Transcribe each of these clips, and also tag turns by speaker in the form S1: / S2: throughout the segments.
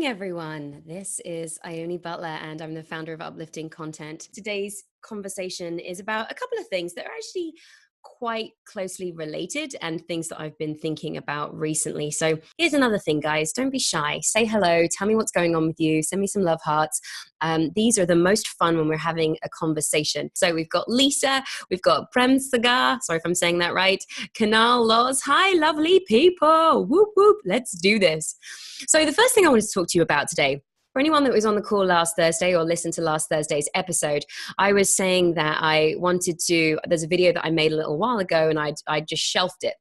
S1: morning, everyone. This is Ione Butler, and I'm the founder of Uplifting Content. Today's conversation is about a couple of things that are actually quite closely related and things that I've been thinking about recently. So here's another thing, guys. Don't be shy. Say hello. Tell me what's going on with you. Send me some love hearts. These are the most fun when we're having a conversation. So we've got Lisa. We've got Prem Sagar. Sorry if I'm saying that right. Kanal Loz. Hi, lovely people. Whoop, whoop. Let's do this. So the first thing I wanted to talk to you about today, for anyone that was on the call last Thursday or listened to last Thursday's episode, I was saying that I wanted to, there's a video that I made a little while ago and I just shelved it.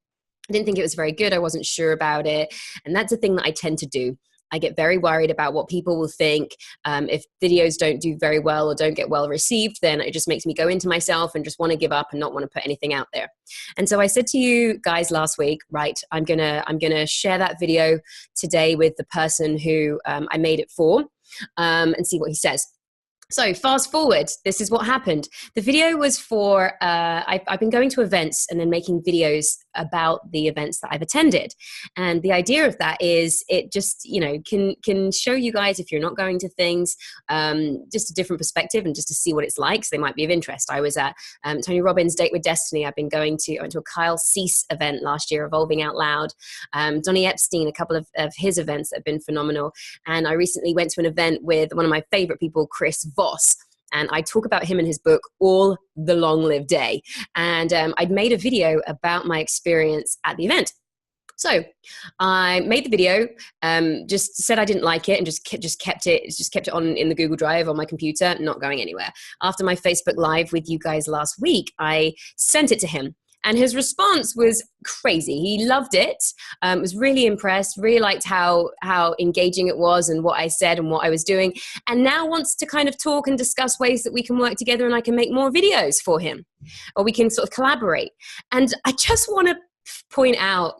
S1: I didn't think it was very good. I wasn't sure about it. And that's a thing that I tend to do. I get very worried about what people will think. If videos don't do very well or don't get well received, then it just makes me go into myself and just want to give up and not want to put anything out there. And so I said to you guys last week, right, I'm gonna share that video today with the person who I made it for and see what he says. So fast forward, this is what happened. The video was for, I've been going to events and then making videos about the events that I've attended. And the idea of that is it just, can show you guys, if you're not going to things, just a different perspective and just to see what it's like. So they might be of interest. I was at Tony Robbins' Date with Destiny. I went to a Kyle Cease event last year, Evolving Out Loud. Donnie Epstein, a couple of his events that have been phenomenal. And I recently went to an event with one of my favorite people, Chris Voss. And I talk about him in his book, All the Long Live Day. And I'd made a video about my experience at the event. So I made the video, just said I didn't like it and just kept it on in the Google Drive on my computer, not going anywhere. After my Facebook Live with you guys last week, I sent it to him. And his response was crazy. He loved it, was really impressed, really liked how engaging it was and what I said and what I was doing, and now wants to kind of talk and discuss ways that we can work together and I can make more videos for him, or we can sort of collaborate. And I just want to point out,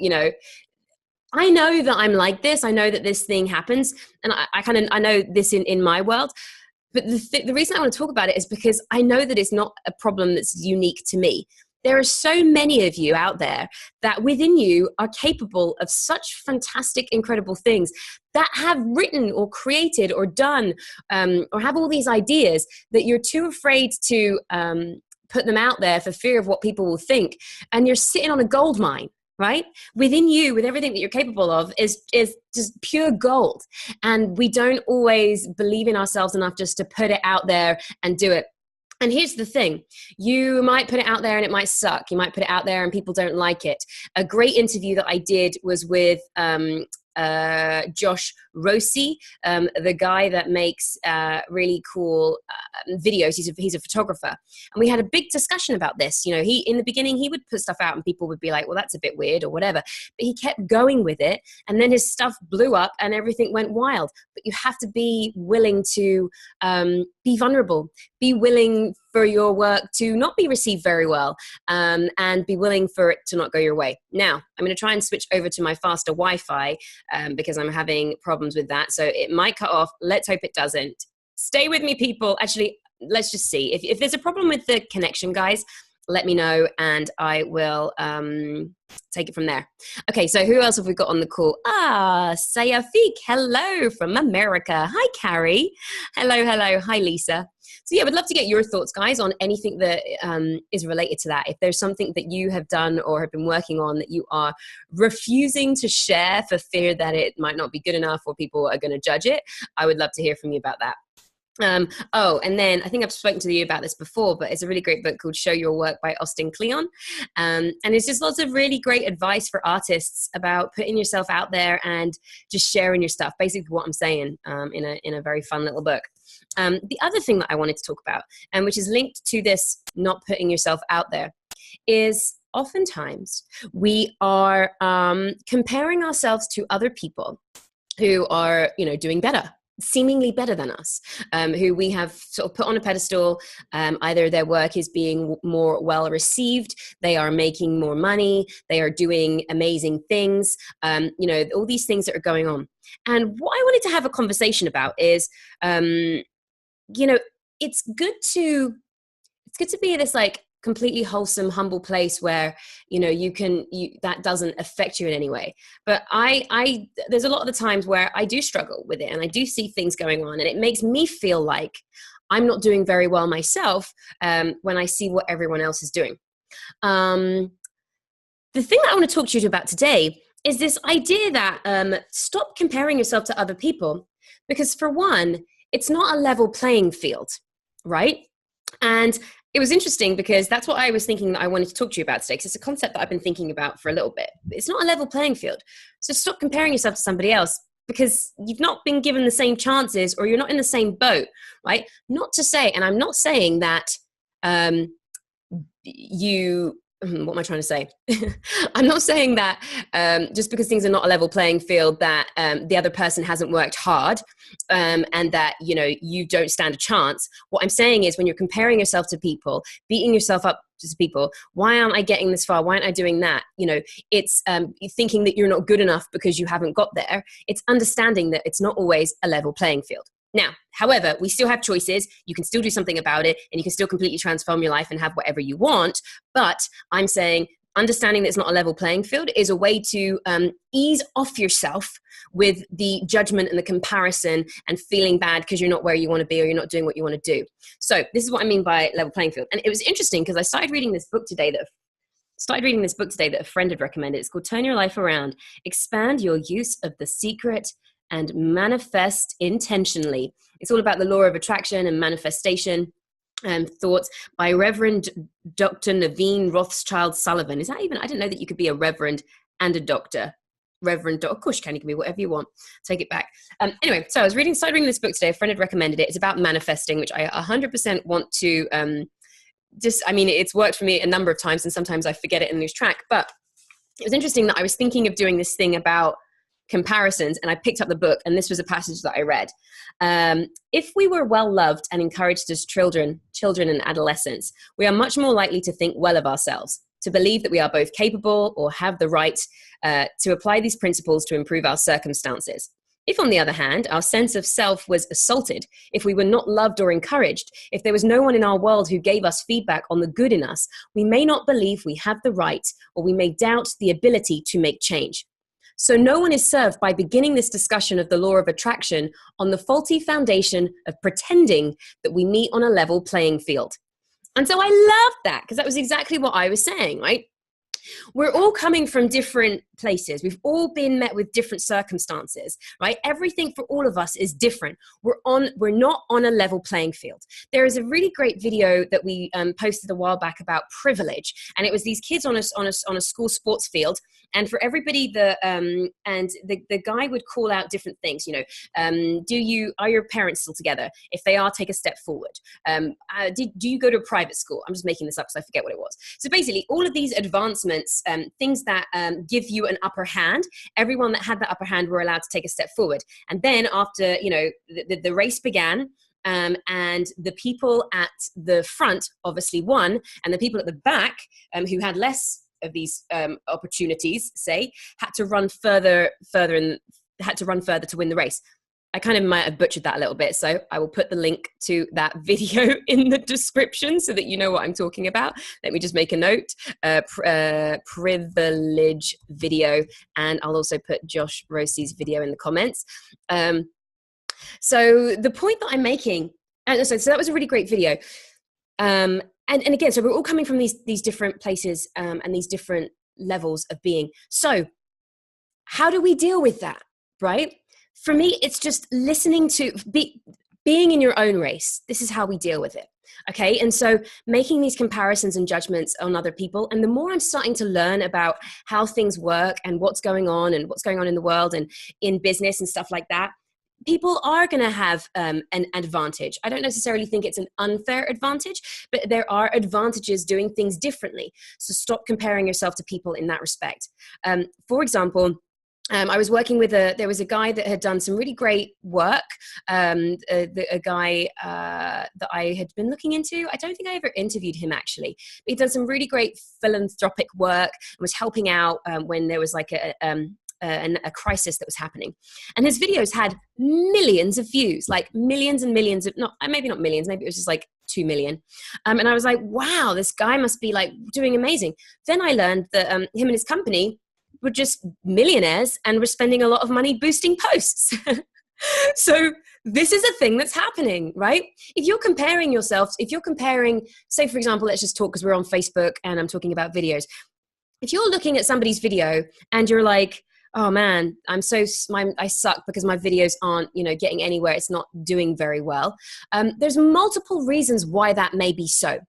S1: I know that I'm like this. I know that this thing happens, and I know this in my world. But the reason I want to talk about it is because I know that it's not a problem that's unique to me. There are so many of you out there that within you are capable of such fantastic, incredible things that have written or created or done or have all these ideas that you're too afraid to put them out there for fear of what people will think. And you're sitting on a gold mine, right? Within you, with everything that you're capable of is just pure gold. And we don't always believe in ourselves enough just to put it out there and do it. And here's the thing, you might put it out there and it might suck. You might put it out there and people don't like it. A great interview that I did was with Josh Rossi, the guy that makes really cool videos. He's a photographer. And we had a big discussion about this. In the beginning, he would put stuff out and people would be like, well, that's a bit weird or whatever. But he kept going with it. And then his stuff blew up and everything went wild. But you have to be willing to be vulnerable, be willing for your work to not be received very well, and be willing for it to not go your way. Now, I'm going to try and switch over to my faster Wi-Fi because I'm having problems with that. So it might cut off. Let's hope it doesn't. Stay with me, people. Actually, let's just see. If there's a problem with the connection, guys, let me know and I will take it from there. Okay, so who else have we got on the call? Sayafik, hello from America. Hi, Carrie. Hello. Hi, Lisa. So yeah, we'd love to get your thoughts, guys, on anything that is related to that. If there's something that you have done or have been working on that you are refusing to share for fear that it might not be good enough or people are going to judge it, I would love to hear from you about that. And then I think I've spoken to you about this before, but it's a really great book called Show Your Work by Austin Kleon. And it's just lots of really great advice for artists about putting yourself out there and just sharing your stuff. Basically what I'm saying in a very fun little book. The other thing that I wanted to talk about, and which is linked to this not putting yourself out there, is oftentimes we are comparing ourselves to other people who are, doing better, seemingly better than us, who we have sort of put on a pedestal. Either their work is being more well received, they are making more money, they are doing amazing things, all these things that are going on. And what I wanted to have a conversation about is, it's good to be this like completely wholesome, humble place where, that doesn't affect you in any way. But there's a lot of the times where I do struggle with it, and I do see things going on, and it makes me feel like I'm not doing very well myself when I see what everyone else is doing. The thing that I want to talk to you about today is this idea that stop comparing yourself to other people, because for one, it's not a level playing field, right? And it was interesting because that's what I was thinking that I wanted to talk to you about today, because it's a concept that I've been thinking about for a little bit. It's not a level playing field. So stop comparing yourself to somebody else, because you've not been given the same chances, or you're not in the same boat, right? Not to say, and I'm not saying that what am I trying to say? I'm not saying that just because things are not a level playing field, that the other person hasn't worked hard and that, you don't stand a chance. What I'm saying is, when you're comparing yourself to people, beating yourself up to people, why aren't I getting this far? Why aren't I doing that? It's thinking that you're not good enough because you haven't got there. It's understanding that it's not always a level playing field. Now, however, we still have choices. You can still do something about it, and you can still completely transform your life and have whatever you want. But I'm saying understanding that it's not a level playing field is a way to ease off yourself with the judgment and the comparison and feeling bad because you're not where you want to be, or you're not doing what you want to do. So this is what I mean by level playing field. And it was interesting because I started reading this book today that a friend had recommended. It's called Turn Your Life Around, Expand Your Use of the Secret and Manifest Intentionally. It's all about the law of attraction and manifestation. Thoughts by Reverend Dr. Naveen Rothschild Sullivan. Is that even, I didn't know that you could be a reverend and a doctor. Reverend, of course you can be whatever you want. Take it back. Anyway, so I started reading this book today. A friend had recommended it. It's about manifesting, which I 100% want to it's worked for me a number of times, and sometimes I forget it and lose track. But it was interesting that I was thinking of doing this thing about comparisons, and I picked up the book, and this was a passage that I read. If we were well loved and encouraged as children and adolescents, we are much more likely to think well of ourselves, to believe that we are both capable or have the right to apply these principles to improve our circumstances. If, on the other hand, our sense of self was assaulted, if we were not loved or encouraged, if there was no one in our world who gave us feedback on the good in us, we may not believe we have the right, or we may doubt the ability to make change. So no one is served by beginning this discussion of the law of attraction on the faulty foundation of pretending that we meet on a level playing field. And so I love that, because that was exactly what I was saying, right? We're all coming from different places. We've all been met with different circumstances, right? Everything for all of us is different. We're not on a level playing field. There is a really great video that we posted a while back about privilege, and it was these kids on a school sports field. And for everybody, the guy would call out different things. Are your parents still together? If they are, take a step forward. Do you go to a private school? I'm just making this up because I forget what it was. So basically, all of these advancements, things that give you an upper hand. Everyone that had that upper hand were allowed to take a step forward. And then after the race began. And the people at the front obviously won, and the people at the back who had less of these opportunities, had to run further to win the race. I kind of might have butchered that a little bit, so I will put the link to that video in the description so that you know what I'm talking about. Let me just make a note, privilege video, and I'll also put Josh Rosie's video in the comments. So the point that I'm making, and so that was a really great video. And again, so we're all coming from these different places and these different levels of being. So how do we deal with that, right? For me, it's just listening to being in your own race. This is how we deal with it. Okay. And so making these comparisons and judgments on other people. And the more I'm starting to learn about how things work and what's going on in the world and in business and stuff like that, people are going to have an advantage. I don't necessarily think it's an unfair advantage, but there are advantages doing things differently. So stop comparing yourself to people in that respect. For example, I was working with there was a guy that had done some really great work, a guy that I had been looking into. I don't think I ever interviewed him actually, but he'd done some really great philanthropic work and was helping out when there was like a crisis that was happening. And his videos had millions of views, like millions and millions of, maybe not millions, maybe it was just like 2 million. And I was like, wow, this guy must be like doing amazing. Then I learned that him and his company were just millionaires and were spending a lot of money boosting posts. So this is a thing that's happening, right? If you're comparing yourself, if you're comparing, say, for example, let's just talk because we're on Facebook and I'm talking about videos. If you're looking at somebody's video and you're like, oh man, I suck because my videos aren't, getting anywhere. It's not doing very well. There's multiple reasons why that may be so.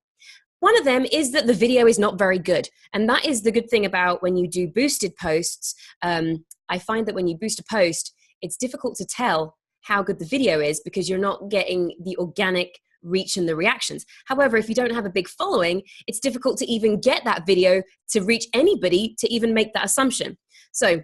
S1: One of them is that the video is not very good. And that is the good thing about when you do boosted posts. I find that when you boost a post, it's difficult to tell how good the video is because you're not getting the organic reach and the reactions. However, if you don't have a big following, it's difficult to even get that video to reach anybody to even make that assumption. So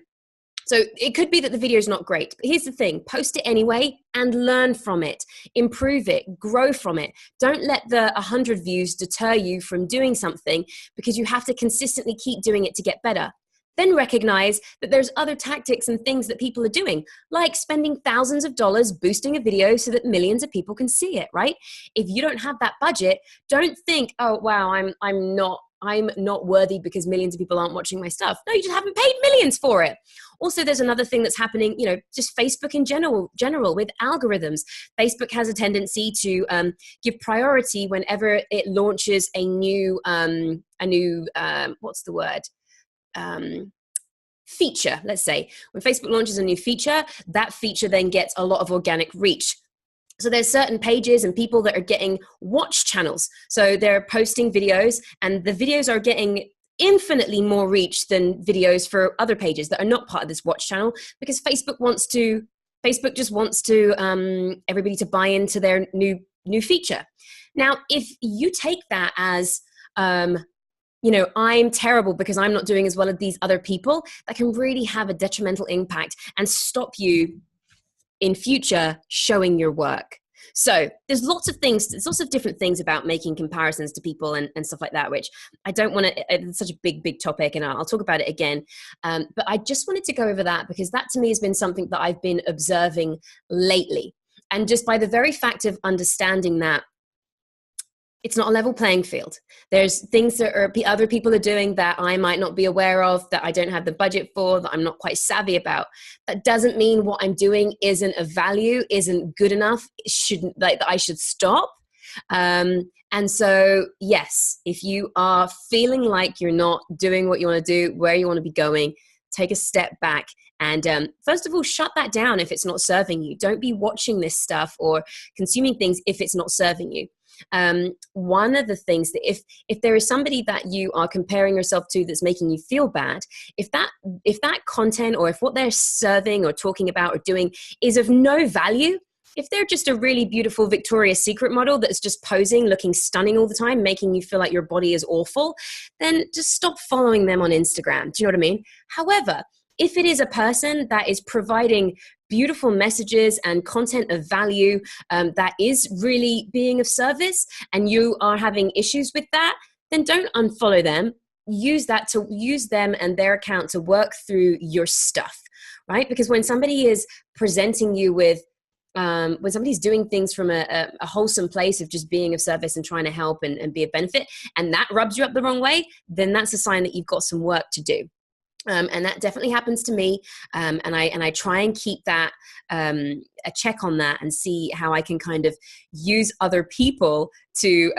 S1: it could be that the video is not great, but here's the thing, post it anyway and learn from it, improve it, grow from it. Don't let the 100 views deter you from doing something because you have to consistently keep doing it to get better. Then recognize that there's other tactics and things that people are doing, like spending thousands of dollars boosting a video so that millions of people can see it, right? If you don't have that budget, don't think, oh, wow, I'm not worthy because millions of people aren't watching my stuff. No, you just haven't paid millions for it. Also, there's another thing that's happening, just Facebook in general with algorithms. Facebook has a tendency to give priority whenever it launches a new feature. Let's say when Facebook launches a new feature, that feature then gets a lot of organic reach. So there's certain pages and people that are getting watch channels. So they're posting videos and the videos are getting infinitely more reach than videos for other pages that are not part of this watch channel because Facebook just wants to everybody to buy into their new feature. Now, if you take that as I'm terrible because I'm not doing as well as these other people, that can really have a detrimental impact and stop you in future showing your work. So there's lots of different things about making comparisons to people and stuff like that, which I don't want to, it's such a big topic and I'll talk about it again. But I just wanted to go over that because that to me has been something that I've been observing lately. And just by the very fact of understanding that it's not a level playing field. There's things that other people are doing that I might not be aware of, that I don't have the budget for, that I'm not quite savvy about. That doesn't mean what I'm doing isn't of value, isn't good enough, that I should stop. And so, yes, if you are feeling like you're not doing what you want to do, where you want to be going, take a step back and first of all, shut that down if it's not serving you. Don't be watching this stuff or consuming things if it's not serving you. One of the things that if there is somebody that you are comparing yourself to that's making you feel bad, if that content or if what they're serving or talking about or doing is of no value, if they're just a really beautiful Victoria's Secret model that's just posing, looking stunning all the time, making you feel like your body is awful, then just stop following them on Instagram. Do you know what I mean? However, if it is a person that is providing beautiful messages and content of value that is really being of service and you are having issues with that, then don't unfollow them. Use them and their account to work through your stuff, right? Because when somebody is presenting you with when somebody's doing things from a wholesome place of just being of service and trying to help and be of benefit, and that rubs you up the wrong way, then that's a sign that you've got some work to do. And that definitely happens to me. And I try and keep that a check on that and see how I can kind of use other people to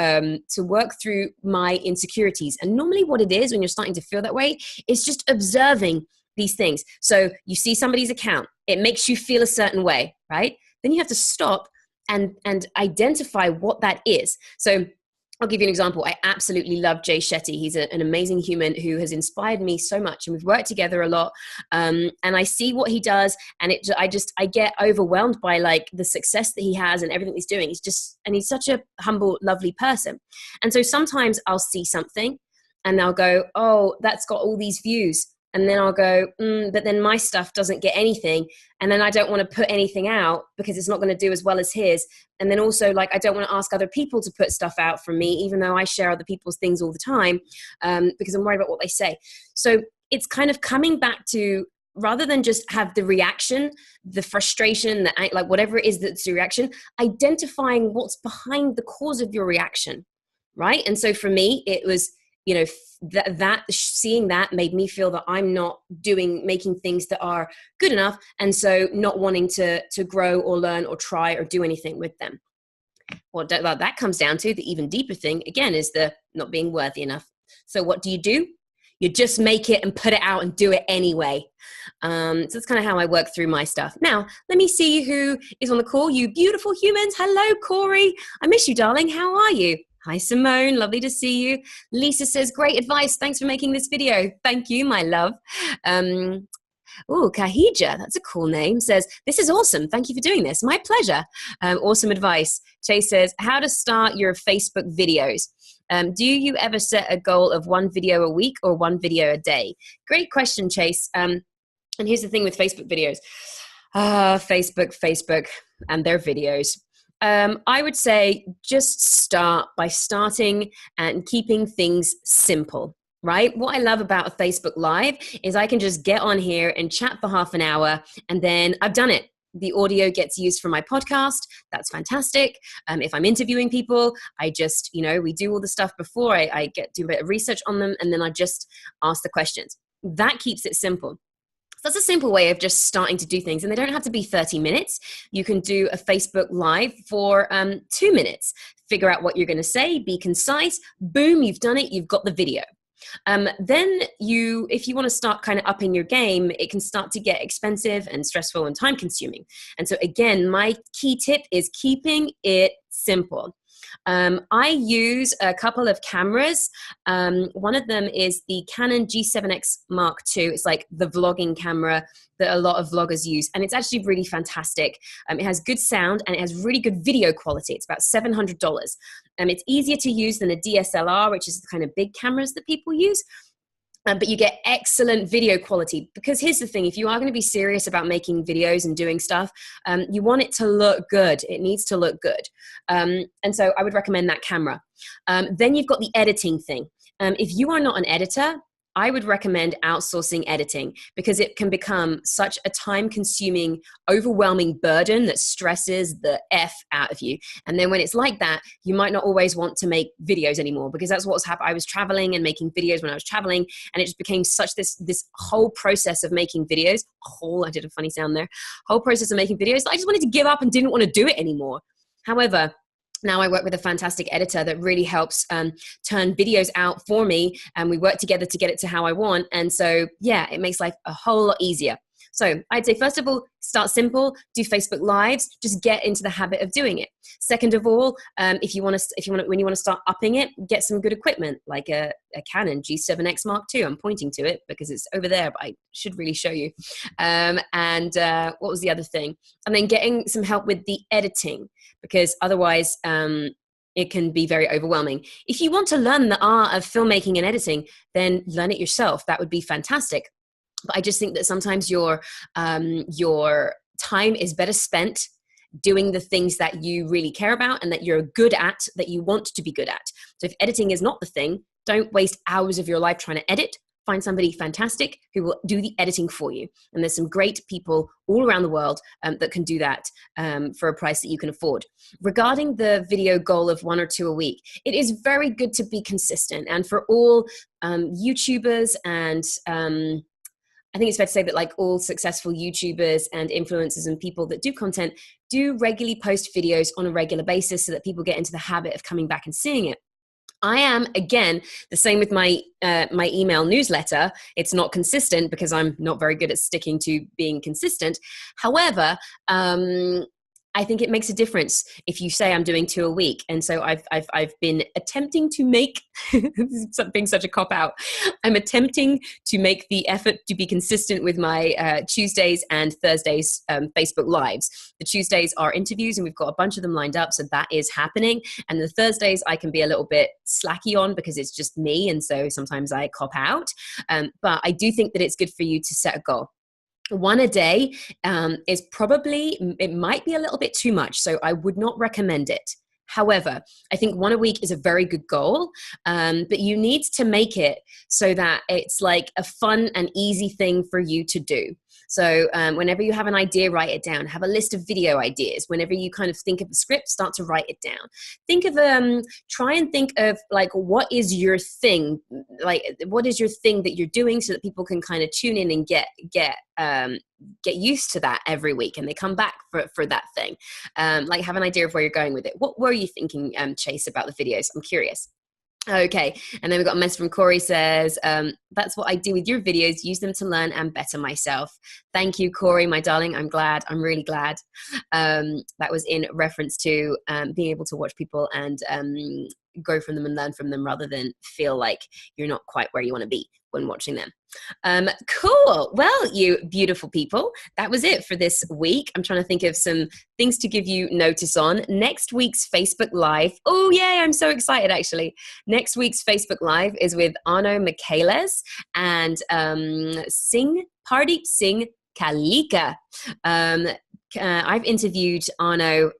S1: work through my insecurities. And normally what it is when you're starting to feel that way is just observing these things. So you see somebody's account, it makes you feel a certain way, right? Then you have to stop and identify what that is. So I'll give you an example. I absolutely love Jay Shetty. He's an amazing human who has inspired me so much, and we've worked together a lot. And I see what he does, and I get overwhelmed by like the success that he has and everything he's doing. He's such a humble, lovely person. And so sometimes I'll see something, and I'll go, "Oh, that's got all these views." And then I'll go, but then my stuff doesn't get anything. And then I don't want to put anything out because it's not going to do as well as his. And then also, like, I don't want to ask other people to put stuff out from me, even though I share other people's things all the time, because I'm worried about what they say. So it's kind of coming back to rather than just have the reaction, the frustration, like whatever it is that's the reaction, identifying what's behind the cause of your reaction, right? And so for me, it was, you know, that seeing that made me feel that I'm not making things that are good enough, and so not wanting to grow or learn or try or do anything with them. What that comes down to, the even deeper thing again, is the not being worthy enough. So what do? You just make it and put it out and do it anyway. So that's kind of how I work through my stuff. Now, let me see who is on the call. You beautiful humans. Hello, Corey. I miss you, darling. How are you? Hi, Simone. Lovely to see you. Lisa says, great advice. Thanks for making this video. Thank you, my love. Kahija, that's a cool name, says, this is awesome. Thank you for doing this. My pleasure. Awesome advice. Chase says, how to start your Facebook videos. Do you ever set a goal of one video a week or one video a day? Great question, Chase. And here's the thing with Facebook videos. Facebook, and their videos. I would say just start by starting and keeping things simple. Right? What I love about a Facebook Live is I can just get on here and chat for half an hour, and then I've done it. The audio gets used for my podcast. That's fantastic. If I'm interviewing people, I just, we do all the stuff before I do a bit of research on them, and then I just ask the questions. That keeps it simple. So that's a simple way of just starting to do things. And they don't have to be 30 minutes. You can do a Facebook Live for 2 minutes. Figure out what you're going to say, be concise. Boom, you've done it. You've got the video. Then if you want to start kind of upping your game, it can start to get expensive and stressful and time consuming. And so again, my key tip is keeping it simple. I use a couple of cameras. One of them is the Canon G7X Mark II. It's like the vlogging camera that a lot of vloggers use. And it's actually really fantastic. It has good sound and it has really good video quality. It's about $700. It's easier to use than a DSLR, which is the kind of big cameras that people use. But you get excellent video quality, because here's the thing, if you are going to be serious about making videos and doing stuff, you want it to look good. It needs to look good. And so I would recommend that camera. Then you've got the editing thing. If you are not an editor, I would recommend outsourcing editing, because it can become such a time-consuming, overwhelming burden that stresses the F out of you. And then when it's like that, you might not always want to make videos anymore, because that's what's happened. I was traveling and making videos when I was traveling, and it just became such this whole process of making videos. I did a funny sound there. Whole process of making videos. I just wanted to give up and didn't want to do it anymore. However, now I work with a fantastic editor that really helps turn videos out for me, and we work together to get it to how I want. And so, yeah, it makes life a whole lot easier. So I'd say, first of all, start simple, do Facebook Lives, just get into the habit of doing it. Second of all, when you want to start upping it, get some good equipment, like a Canon G7X Mark II. I'm pointing to it because it's over there, but I should really show you. What was the other thing? And then getting some help with the editing, because otherwise it can be very overwhelming. If you want to learn the art of filmmaking and editing, then learn it yourself. That would be fantastic. But I just think that sometimes your time is better spent doing the things that you really care about and that you're good at, that you want to be good at. So if editing is not the thing, don't waste hours of your life trying to edit. Find somebody fantastic who will do the editing for you. And there's some great people all around the world that can do that for a price that you can afford. Regarding the video goal of 1 or 2 a week, it is very good to be consistent. And for all YouTubers and I think it's fair to say that, like, all successful YouTubers and influencers and people that do content do regularly post videos on a regular basis, so that people get into the habit of coming back and seeing it. I am, again, the same with my email newsletter. It's not consistent because I'm not very good at sticking to being consistent. However, I think it makes a difference if you say I'm doing 2 a week. And so I've been attempting to make, being such a cop-out, I'm attempting to make the effort to be consistent with my Tuesdays and Thursdays Facebook Lives. The Tuesdays are interviews, and we've got a bunch of them lined up, so that is happening. And the Thursdays I can be a little bit slacky on because it's just me, and so sometimes I cop out. But I do think that it's good for you to set a goal. 1 a day is probably, it might be a little bit too much, so I would not recommend it. However, I think 1 a week is a very good goal, but you need to make it so that it's like a fun and easy thing for you to do. So whenever you have an idea, write it down. Have a list of video ideas. Whenever you kind of think of the script, start to write it down. Think of try and think of like, what is your thing? Like, what is your thing that you're doing, so that people can kind of tune in and get used to that every week, and they come back for that thing. Like, have an idea of where you're going with it. What were you thinking, Chase, about the videos? I'm curious. Okay. And then we got a message from Corey, says, that's what I do with your videos. Use them to learn and better myself. Thank you, Corey, my darling. I'm glad. I'm really glad. That was in reference to being able to watch people and grow from them and learn from them, rather than feel like you're not quite where you want to be when watching them. Cool. Well, you beautiful people, that was it for this week. I'm trying to think of some things to give you notice on. Next week's Facebook Live. Oh, yay. I'm so excited, actually. Next week's Facebook Live is with Arno Michaeles and Pardeep Singh Kalika. I've interviewed Arno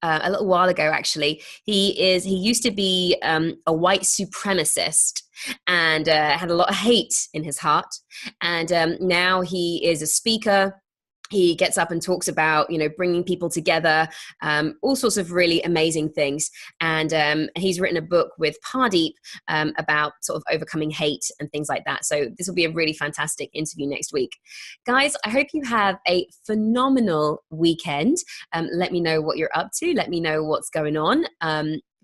S1: a little while ago, actually. He used to be a white supremacist and had a lot of hate in his heart. And now he is a speaker. He gets up and talks about, bringing people together, all sorts of really amazing things. And he's written a book with Pardeep about sort of overcoming hate and things like that. So this will be a really fantastic interview next week. Guys, I hope you have a phenomenal weekend. Let me know what you're up to. Let me know what's going on.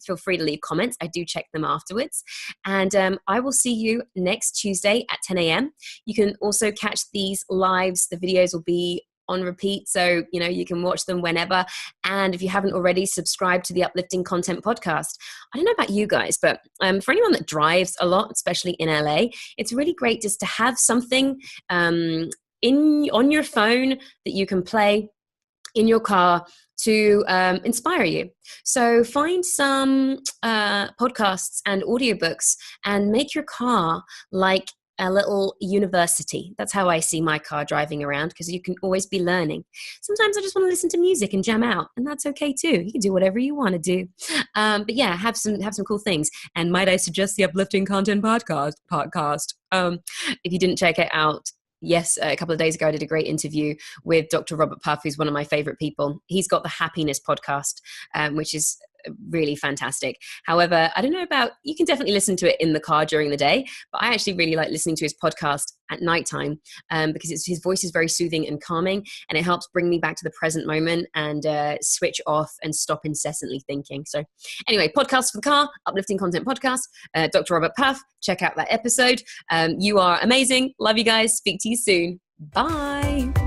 S1: Feel free to leave comments. I do check them afterwards. And I will see you next Tuesday at 10 a.m. You can also catch these lives. The videos will be on repeat, so you can watch them whenever. And if you haven't already, subscribe to the Uplifting Content podcast. I don't know about you guys, but for anyone that drives a lot, especially in LA, it's really great just to have something on your phone that you can play in your car to inspire you. So find some podcasts and audiobooks and make your car like a little university. That's how I see my car driving around, because you can always be learning. Sometimes I just want to listen to music and jam out, and that's okay too. You can do whatever you want to do. But yeah, have some cool things. And might I suggest the Uplifting Content podcast? If you didn't check it out, yes, a couple of days ago, I did a great interview with Dr. Robert Puff, who's one of my favorite people. He's got the Happiness podcast, which is really fantastic. However, I don't know about, you can definitely listen to it in the car during the day, but I actually really like listening to his podcast at nighttime because his voice is very soothing and calming, and it helps bring me back to the present moment and switch off and stop incessantly thinking. So anyway, podcast for the car, Uplifting Content podcast, Dr. Robert Puff, check out that episode. You are amazing. Love you guys. Speak to you soon. Bye.